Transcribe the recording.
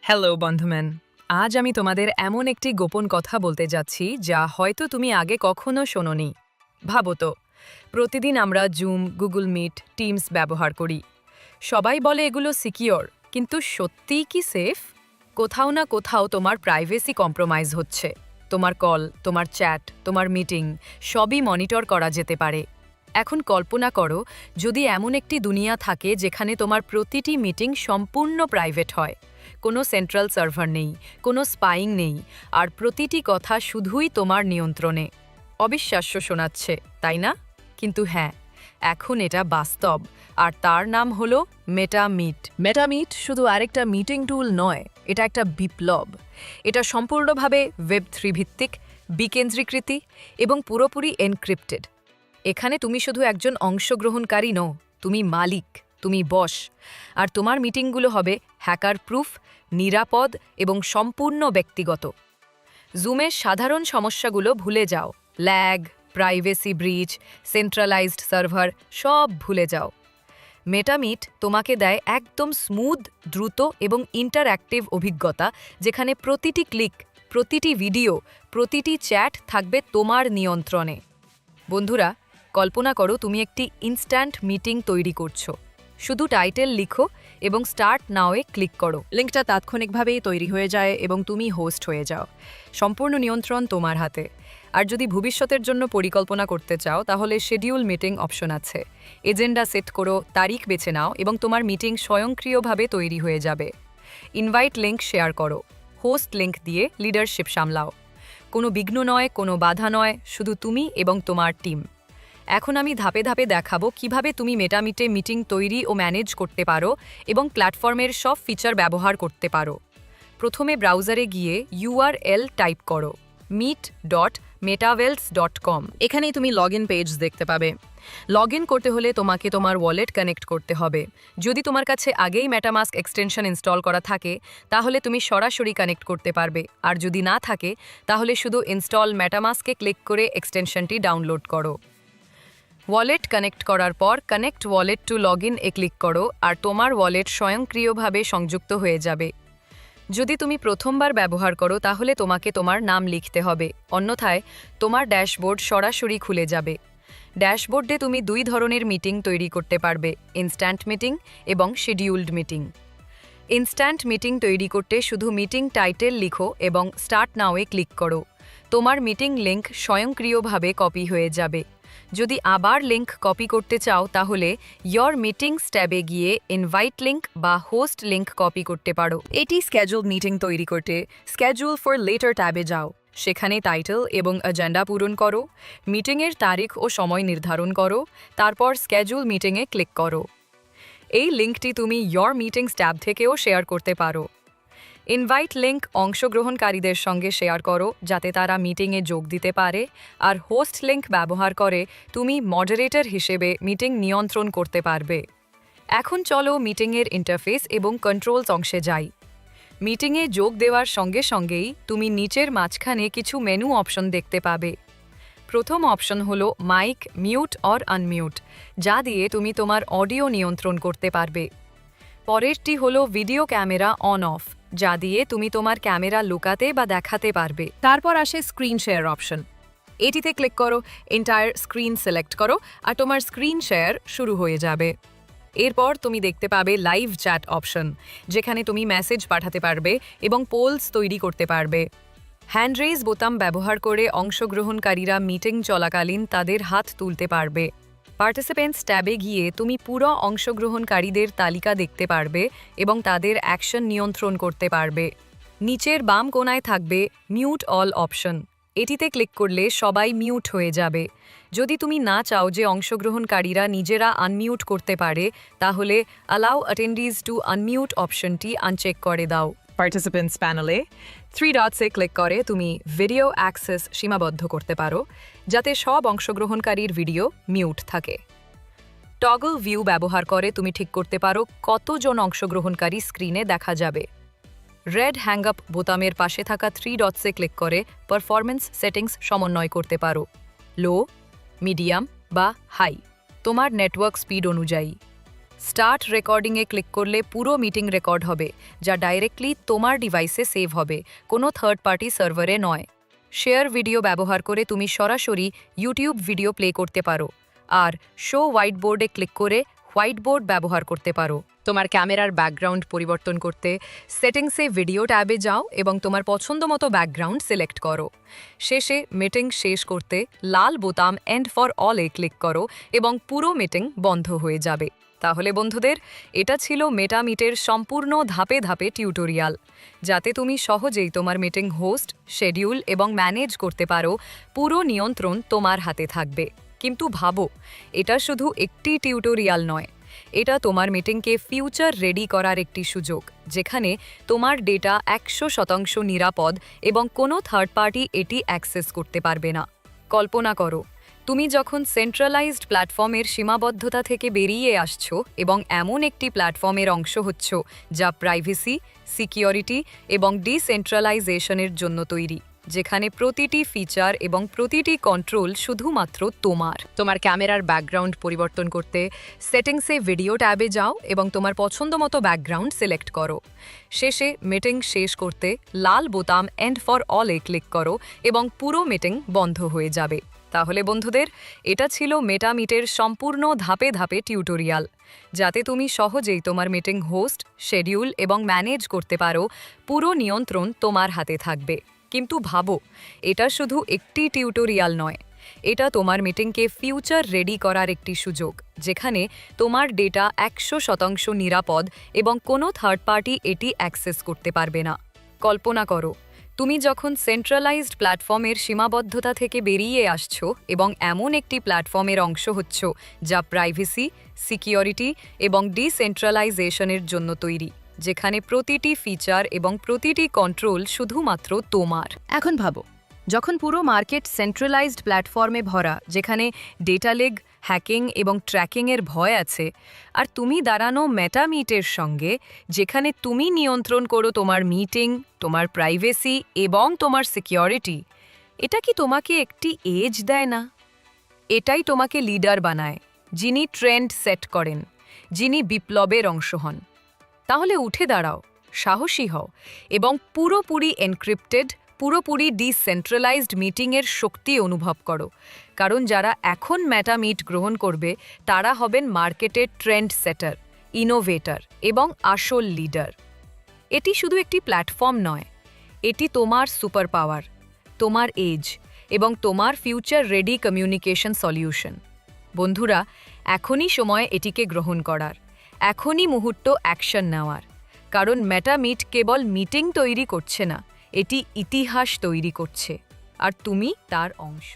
Hello বন্ধুম্যান, আজ আমি তোমাদের এমন একটি গোপন কথা বলতে যাচ্ছি যা হয়তো তুমি আগে কখনো শোনোনি। ভাবো তো, প্রতিদিন আমরা জুম, গুগল মিট, টিমস ব্যবহার করি। সবাই বলে এগুলো সিকিওর, কিন্তু সত্যিই কি সেফ? কোথাও না কোথাও তোমার প্রাইভেসি কম্প্রোমাইজ হচ্ছে। তোমার কল, তোমার চ্যাট, তোমার মিটিং সবই মনিটর করা যেতে পারে। এখন কল্পনা করো, যদি এমন একটি দুনিয়া থাকে যেখানে তোমার প্রতিটি মিটিং সম্পূর্ণ প্রাইভেট হয়, কোনো সেন্ট্রাল সার্ভার নেই, কোনো স্পাইং নেই, আর প্রতিটি কথা শুধুই তোমার নিয়ন্ত্রণে। অবিশ্বাস্য শোনাচ্ছে, তাই না? কিন্তু হ্যাঁ, এখন এটা বাস্তব, আর তার নাম হলো মেটামিট। মেটামিট শুধু আরেকটা মিটিং টুল নয়, এটা একটা বিপ্লব। এটা সম্পূর্ণভাবে ওয়েব3 ভিত্তিক, বিকেন্দ্রীকৃতি এবং পুরোপুরি এনক্রিপ্টেড। এখানে তুমি শুধু একজন অংশগ্রহণকারী নও, তুমি মালিক, তুমি বস। আর তোমার মিটিংগুলো হবে হ্যাকার প্রুফ, নিরাপদ এবং সম্পূর্ণ ব্যক্তিগত। জুমের সাধারণ সমস্যাগুলো ভুলে যাও। ল্যাগ, প্রাইভেসি ব্রিচ, সেন্ট্রালাইজড সার্ভার সব ভুলে যাও। মেটামিট তোমাকে দেয় একদম স্মুথ, দ্রুত এবং ইন্টারঅ্যাক্টিভ অভিজ্ঞতা, যেখানে প্রতিটি ক্লিক, প্রতিটি ভিডিও, প্রতিটি চ্যাট থাকবে তোমার নিয়ন্ত্রণে। বন্ধুরা, কল্পনা করো তুমি একটি ইনস্ট্যান্ট মিটিং তৈরি করছো। শুধু টাইটেল লিখো এবং স্টার্ট নাওয়ে ক্লিক করো। লিঙ্কটা তাৎক্ষণিকভাবেই তৈরি হয়ে যায় এবং তুমি হোস্ট হয়ে যাও। সম্পূর্ণ নিয়ন্ত্রণ তোমার হাতে। আর যদি ভবিষ্যতের জন্য পরিকল্পনা করতে চাও, তাহলে শিডিউল মিটিং অপশন আছে। এজেন্ডা সেট করো, তারিখ বেছে নাও এবং তোমার মিটিং স্বয়ংক্রিয়ভাবে তৈরি হয়ে যাবে। ইনভাইট লিঙ্ক শেয়ার করো, হোস্ট লিঙ্ক দিয়ে লিডারশিপ সামলাও। কোনো বিঘ্ন নয়, কোনো বাধা নয়, শুধু তুমি এবং তোমার টিম। এখন আমি ধাপে ধাপে দেখাবো কিভাবে তুমি মেটামিটে মিটিং তৈরি ও ম্যানেজ করতে পারো এবং প্ল্যাটফর্মের সব ফিচার ব্যবহার করতে পারো। প্রথমে ব্রাউজারে গিয়ে URL টাইপ করো meet.metaverse.com। এখানেই তুমি লগইন পেজ দেখতে পাবে। লগইন করতে হলে তোমাকে তোমার ওয়ালেট কানেক্ট করতে হবে। যদি তোমার কাছে আগেই মেটামাস্ক এক্সটেনশন ইনস্টল করা থাকে, তাহলে তুমি সরাসরি কানেক্ট করতে পারবে। আর যদি না থাকে, তাহলে শুধু ইনস্টল মেটামাস্কে ক্লিক করে এক্সটেনশনটি ডাউনলোড করো। ওয়ালেট কানেক্ট করার পর কানেক্ট ওয়ালেট টু লগইন এ ক্লিক করো, আর তোমার ওয়ালেট স্বয়ংক্রিয়ভাবে সংযুক্ত হয়ে যাবে। যদি তুমি প্রথমবার ব্যবহার করো, তাহলে তোমাকে তোমার নাম লিখতে হবে, অন্যথায় তোমার ড্যাশবোর্ড সরাসরি খুলে যাবে। ড্যাশবোর্ডে তুমি দুই ধরনের মিটিং তৈরি করতে পারবে, ইনস্ট্যান্ট মিটিং এবং শিডিউলড মিটিং। ইনস্ট্যান্ট মিটিং তৈরি করতে শুধু মিটিং টাইটেল লিখো এবং স্টার্ট নাওয়ে ক্লিক করো। তোমার মিটিং লিঙ্ক স্বয়ংক্রিয়ভাবে কপি হয়ে যাবে। যদি আবার লিঙ্ক কপি করতে চাও, তাহলে ইয়োর মিটিংস ট্যাবে গিয়ে ইনভাইট লিঙ্ক বা হোস্ট লিঙ্ক কপি করতে পারো। এটি স্কেজুল মিটিং তৈরি করতে স্কেজুল ফর লেটার ট্যাবে যাও। সেখানে টাইটেল এবং এজেন্ডা পূরণ করো, মিটিংয়ের তারিখ ও সময় নির্ধারণ করো, তারপর স্কেজুল মিটিংয়ে ক্লিক করো। এই লিঙ্কটি তুমি ইয়োর মিটিংস ট্যাব থেকেও শেয়ার করতে পারো। ইনভাইট লিঙ্ক অংশগ্রহণকারীদের সঙ্গে শেয়ার করো, যাতে তারা মিটিংয়ে যোগ দিতে পারে। আর হোস্ট লিঙ্ক ব্যবহার করে তুমি মডারেটর হিসেবে মিটিং নিয়ন্ত্রণ করতে পারবে। এখন চলো মিটিংয়ের ইন্টারফেস এবং কন্ট্রোলস অংশে যাই। মিটিংয়ে যোগ দেওয়ার সঙ্গে সঙ্গেই তুমি নিচের মাঝখানে কিছু মেনু অপশন দেখতে পাবে। প্রথম অপশন হলো মাইক, মিউট অর আনমিউট, যা দিয়ে তুমি তোমার অডিও নিয়ন্ত্রণ করতে পারবে। পরেরটি হলো ভিডিও ক্যামেরা অন অফ, যা দিয়ে তুমি তোমার ক্যামেরা লুকাতে বা দেখাতে পারবে। তারপর আসে স্ক্রিন শেয়ার অপশন। এটিতে ক্লিক করো, এন্টায়ার স্ক্রিন সিলেক্ট করো, আর তোমার স্ক্রিন শেয়ার শুরু হয়ে যাবে। এরপর তুমি দেখতে পাবে লাইভ চ্যাট অপশন, যেখানে তুমি মেসেজ পাঠাতে পারবে এবং পোলস তৈরি করতে পারবে। হ্যান্ড রেজ বোতাম ব্যবহার করে অংশগ্রহণকারীরা মিটিং চলাকালীন তাদের হাত তুলতে পারবে। পার্টিসিপেন্টস ট্যাবে গিয়ে তুমি পুরো অংশগ্রহণকারীদের তালিকা দেখতে পারবে এবং তাদের অ্যাকশন নিয়ন্ত্রণ করতে পারবে। নিচের বাম কোণায় থাকবে মিউট অল অপশন। এটিতে ক্লিক করলে সবাই মিউট হয়ে যাবে। যদি তুমি না চাও যে অংশগ্রহণকারীরা নিজেরা আনমিউট করতে পারে, তাহলে অ্যালাউ অ্যাটেন্ডিজ টু আনমিউট অপশনটি আনচেক করে দাও। পার্টিসিপেন্টস প্যানেলে 3 ডটসে ক্লিক করে তুমি ভিডিও অ্যাক্সেস সীমাবদ্ধ করতে পারো, যাতে সব অংশগ্রহণকারীর ভিডিও মিউট থাকে। টগল ভিউ ব্যবহার করে তুমি ঠিক করতে পারো কতজন অংশগ্রহণকারী স্ক্রিনে দেখা যাবে। রেড হ্যাঙ্গ আপ বোতামের পাশে থাকা 3 ডটসে ক্লিক করে পারফরম্যান্স সেটিংস সমন্বয় করতে পারো, লো, মিডিয়াম বা হাই, তোমার নেটওয়ার্ক স্পিড অনুযায়ী। স্টার্ট রেকর্ডিংয়ে ক্লিক করলে পুরো মিটিং রেকর্ড হবে, যা ডাইরেক্টলি তোমার ডিভাইসে সেভ হবে, কোনো থার্ড পার্টি সার্ভারে নয়। শেয়ার ভিডিও ব্যবহার করে তুমি সরাসরি ইউটিউব ভিডিও প্লে করতে পারো, আর শো হোয়াইট বোর্ডে ক্লিক করে হোয়াইট বোর্ড ব্যবহার করতে পারো। তোমার ক্যামেরার ব্যাকগ্রাউন্ড পরিবর্তন করতে সেটিংসে ভিডিও ট্যাবে যাও এবং তোমার পছন্দমতো ব্যাকগ্রাউন্ড সিলেক্ট করো। শেষে মিটিং শেষ করতে লাল বোতাম এন্ড ফর অলে ক্লিক করো এবং পুরো মিটিং বন্ধ হয়ে যাবে। তাহলে বন্ধুদের, এটা ছিল মেটা মিটের সম্পূর্ণ ধাপে ধাপে টিউটোরিয়াল, যাতে তুমি সহজেই তোমার মিটিং হোস্ট, শেডিউল এবং ম্যানেজ করতে পারো। পুরো নিয়ন্ত্রণ তোমার হাতে থাকবে। কিন্তু ভাবো, এটা শুধু একটি টিউটোরিয়াল নয়, এটা তোমার মিটিংকে ফিউচার রেডি করার একটি সুযোগ, যেখানে তোমার ডেটা 100% নিরাপদ এবং কোনো থার্ড পার্টি এটি অ্যাক্সেস করতে পারবে না। কল্পনা করো, তুমি যখন সেন্ট্রালাইজড প্ল্যাটফর্মের সীমাবদ্ধতা থেকে বেরিয়ে আসছো এবং এমন একটি প্ল্যাটফর্মের অংশ হচ্ছ যা প্রাইভেসি, সিকিউরিটি এবং ডিসেন্ট্রালাইজেশনের জন্য তৈরি, যেখানে প্রতিটি ফিচার এবং প্রতিটি কন্ট্রোল শুধুমাত্র তোমার। তোমার ক্যামেরার ব্যাকগ্রাউন্ড পরিবর্তন করতে সেটিংসে ভিডিও ট্যাবে যাও এবং তোমার পছন্দমতো ব্যাকগ্রাউন্ড সিলেক্ট করো। শেষে মিটিং শেষ করতে লাল বোতাম এন্ড ফর অলে ক্লিক করো এবং পুরো মিটিং বন্ধ হয়ে যাবে। তাহলে বন্ধুদের, এটা ছিল মেটা মিটের সম্পূর্ণ ধাপে ধাপে টিউটোরিয়াল, যাতে তুমি সহজেই তোমার মিটিং হোস্ট, শেডিউল এবং ম্যানেজ করতে পারো। পুরো নিয়ন্ত্রণ তোমার হাতে থাকবে। কিন্তু ভাবো, এটা শুধু একটি টিউটোরিয়াল নয়, এটা তোমার মিটিংকে ফিউচার রেডি করার একটি সুযোগ, যেখানে তোমার ডেটা 100% নিরাপদ এবং কোনো থার্ড পার্টি এটি অ্যাক্সেস করতে পারবে না। কল্পনা করো, তুমি যখন সেন্ট্রালাইজড প্ল্যাটফর্মের সীমাবদ্ধতা থেকে বেরিয়ে আসছো এবং এমন একটি প্ল্যাটফর্মের অংশ হচ্ছ যা প্রাইভেসি, সিকিউরিটি এবং ডিসেন্ট্রালাইজেশনের জন্য তৈরি, যেখানে প্রতিটি ফিচার এবং প্রতিটি কন্ট্রোল শুধুমাত্র তোমার। এখন ভাবো, যখন পুরো মার্কেট সেন্ট্রালাইজড প্ল্যাটফর্মে ভরা, যেখানে ডেটা লিক, হ্যাকিং এবং ট্র্যাকিংয়ের ভয় আছে, আর তুমি দাঁড়ানো মেটা মিটের সঙ্গে, যেখানে তুমি নিয়ন্ত্রণ করো তোমার মিটিং, তোমার প্রাইভেসি এবং তোমার সিকিউরিটি, এটা কি তোমাকে একটি এজ দেয় না? এটাই তোমাকে লিডার বানায়, যিনি ট্রেন্ড সেট করেন, যিনি বিপ্লবের অংশ হন। তাহলে উঠে দাঁড়াও, সাহসী হও এবং পুরোপুরি এনক্রিপ্টেড, পুরোপুরি ডিসেন্ট্রালাইজড মিটিংয়ের শক্তি অনুভব করো। কারণ যারা এখন মেটা মিট গ্রহণ করবে, তারা হবেন মার্কেটের ট্রেন্ড সেটার, ইনোভেটর এবং আসল লিডার। এটি শুধু একটি প্ল্যাটফর্ম নয়, এটি তোমার সুপার পাওয়ার, তোমার এজ এবং তোমার ফিউচার রেডি কমিউনিকেশন সলিউশন। বন্ধুরা, এখনই সময় এটিকে গ্রহণ করার, এখনই মুহূর্ত অ্যাকশন নেওয়ার। কারণ মেটা মিট কেবল মিটিং তৈরি করছে না, এটি ইতিহাস তৈরি করছে, আর তুমি তার অংশ।